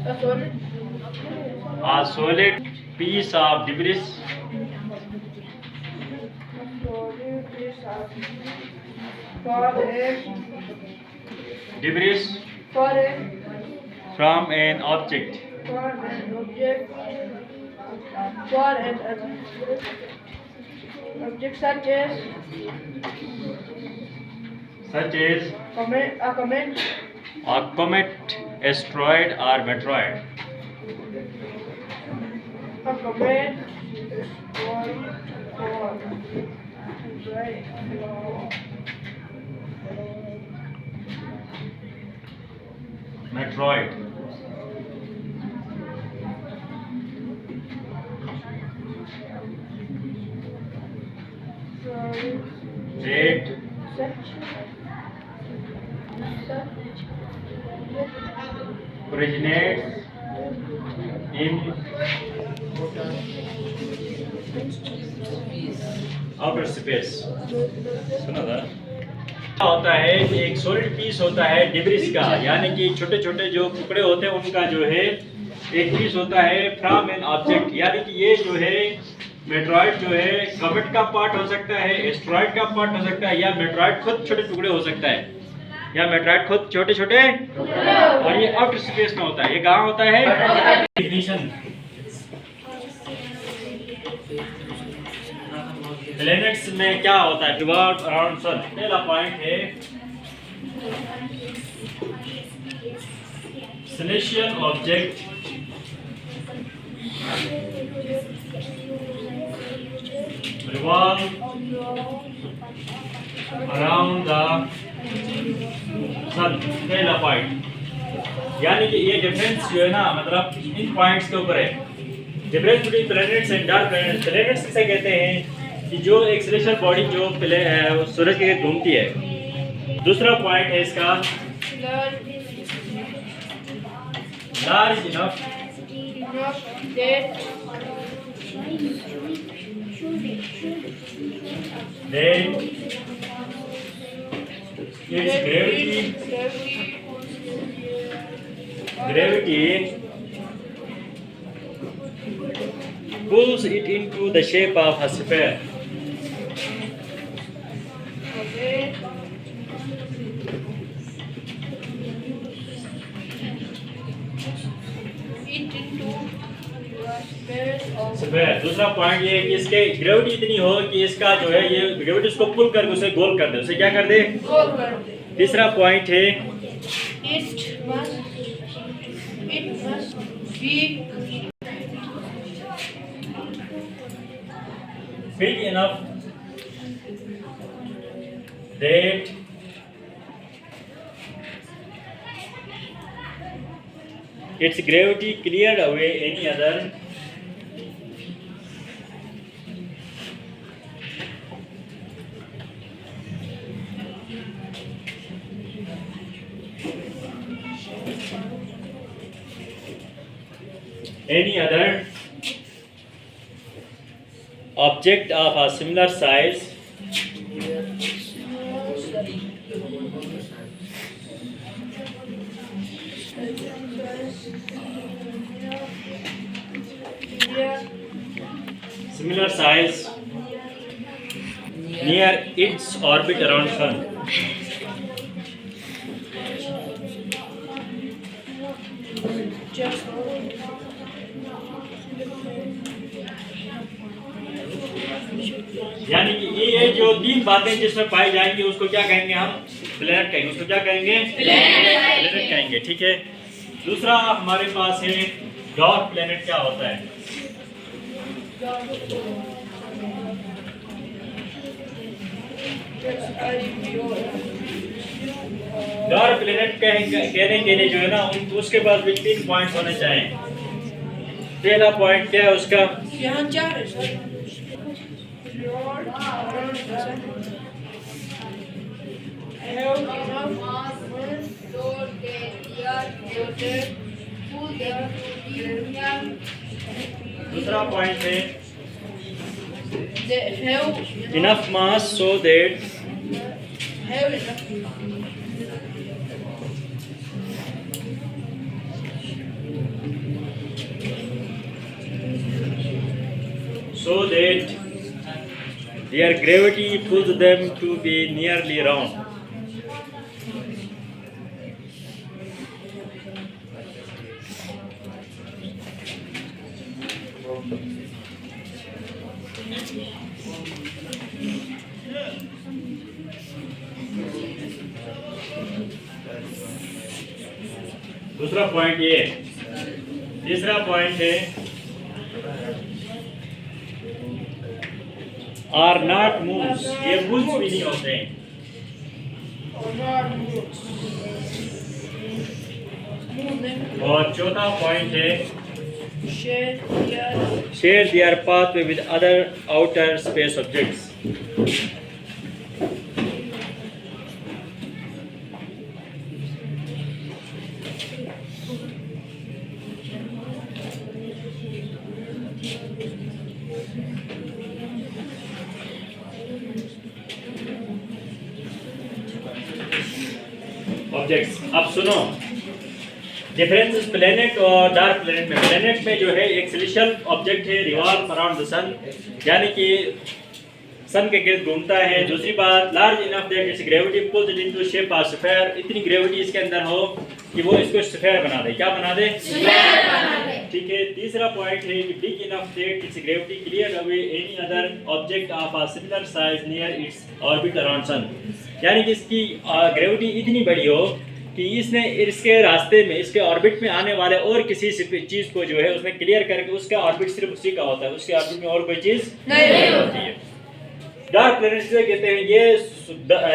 A solid piece of debris debris from an object such as a comet, asteroid, or meteoroid. Meteoroid. That originates in outer space. सुना था? होता है कि एक solid piece होता है डिब्रिस का, यानी कि छोटे छोटे जो टुकड़े होते हैं उनका जो है एक पीस होता है फ्रॉम एन ऑब्जेक्ट, यानी कि ये जो है मेट्रॉइड जो है कमेट का पार्ट हो सकता है, एस्टेरॉइड का पार्ट हो सकता है, या मेट्रॉइड खुद छोटे टुकड़े हो सकता है, या मेट्रॉइड खुद छोटे छोटे, और ये आउटर स्पेस में होता है। ये कहाँ होता है? डिफिनेशन प्लैनेट्स में क्या होता है? Revolve around sun. पहला पॉइंट है celestial object revolve around the sun। पहला पॉइंट, यानी कि ये डिफरेंस जो है ना, मतलब इन पॉइंट्स के ऊपर है। Difference between planets and dark planets. Planets किसे कहते हैं? कि जो एक सेलेस्टियल बॉडी जो सूरज के घूमती है। दूसरा पॉइंट है इसका large enough then its gravity pulls it into the shape of a sphere। दूसरा पॉइंट ये है कि इसके ग्रेविटी इतनी हो कि इसका जो है ये ग्रेविटी उसको पुल करके उसे गोल कर दे, उसे क्या कर दे? गोल कर दे। तीसरा पॉइंट है it must be big enough that its gravity cleared away any other object of a similar size near its orbit around sun। यानी कि ये जो तीन बातें जिसमें पाई जाएंगी उसको क्या कहेंगे? हम प्लैनेट कहेंगे। उसको क्या कहेंगे? प्लैनेट कहेंगे। ठीक है। दूसरा हमारे पास है डॉर्क प्लैनेट। क्या होता है? डॉर्क प्लैनेट कहने के लिए जो है ना, उसके पास भी 3 पॉइंट्स होने चाहिए। पहला पॉइंट क्या है उसका? यहाँ 4 है सर। दूसरा पॉइंट है enough mass so that their gravity pulls them to be nearly round. दूसरा पॉइंट ये, तीसरा पॉइंट है आर नॉट मूव्स, ये मूव्स भी नहीं होते हैं। और चौथा पॉइंट है share their pathway with other outer space objects. Objects, अब सुनो डिफरेंस प्लेनेट और डार्क प्लेनेट में। प्लेनेट में जो है एक सिलेस्टियल ऑब्जेक्ट है, रिवॉल्व अराउंड द सन, यानी कि सन के गिर्द घूमता है। दूसरी बात, large enough that its gravity pulls it into shape of sphere, इतनी ग्रेविटी इसके अंदर हो कि वो इसको स्फीयर बना दे। क्या बना दे? ठीक है। तीसरा पॉइंट है कि big enough that its gravity clear away any other object of a similar size near its orbit around sun, यानी कि इसकी ग्रेविटी इतनी बड़ी हो कि इसने इसके रास्ते में, इसके ऑर्बिट में आने वाले और किसी चीज़ को जो है उसने क्लियर करके उसका ऑर्बिट सिर्फ उसी का होता है, उसके ऑर्बिट में और कोई चीज़ नहीं होती है। डार्क प्लैनेट्स जो कहते हैं ये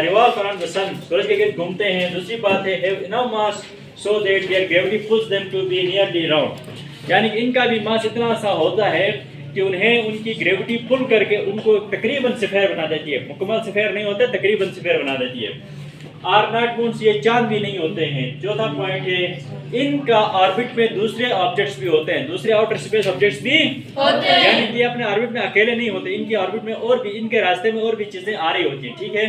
रिवॉल्व अराउंड द सन, सूरज के गिर्द घूमते हैं। दूसरी बात है have enough mass so that their gravity pulls them to be nearly round, यानी कि इनका भी मास इतना सा होता है कि उन्हें उनकी ग्रेविटी पुल करके उनको तकरीबन स्फीयर बना देती है। मुकम्मल स्फीयर नहीं होते, तकरीबन स्फीयर बना देती है। आर नॉट मून्स, ये चांद भी नहीं होते हैं। चौथा पॉइंट है इनका ऑर्बिट में दूसरे ऑब्जेक्ट्स भी होते हैं, दूसरे आउटर स्पेस ऑब्जेक्ट्स भी होते हैं, यानी कि अपने ऑर्बिट में अकेले नहीं होते, इनकी ऑर्बिट में और भी, इनके रास्ते में और भी चीजें आ रही होती हैं। ठीक है।